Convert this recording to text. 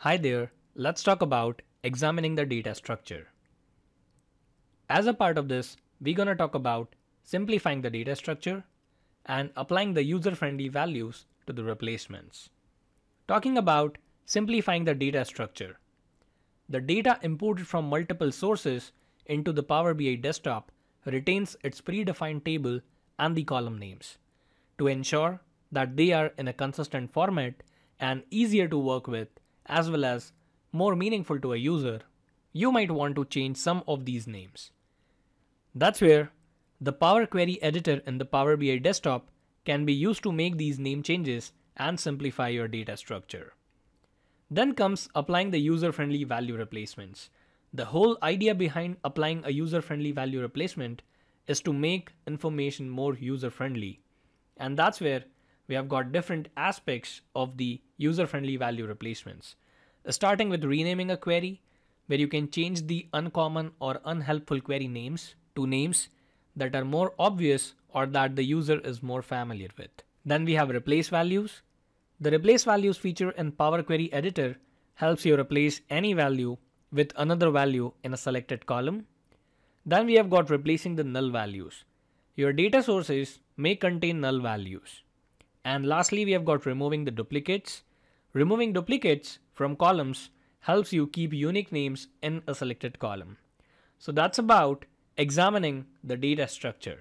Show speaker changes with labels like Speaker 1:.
Speaker 1: Hi there, let's talk about examining the data structure. As a part of this, we're going to talk about simplifying the data structure and applying the user-friendly values to the replacements. Talking about simplifying the data structure. The data imported from multiple sources into the Power BI desktop retains its predefined table and the column names. To ensure that they are in a consistent format and easier to work with, as well as more meaningful to a user, you might want to change some of these names. That's where the Power Query editor in the Power BI desktop can be used to make these name changes and simplify your data structure. Then comes applying the user-friendly value replacements. The whole idea behind applying a user-friendly value replacement is to make information more user-friendly. And that's where we have got different aspects of the user-friendly value replacements. Starting with renaming a query, where you can change the uncommon or unhelpful query names to names that are more obvious or that the user is more familiar with. Then we have replace values. The replace values feature in Power Query Editor helps you replace any value with another value in a selected column. Then we have got replacing the null values. Your data sources may contain null values. And lastly, we have got removing the duplicates. Removing duplicates from columns helps you keep unique names in a selected column. So that's about examining the data structure.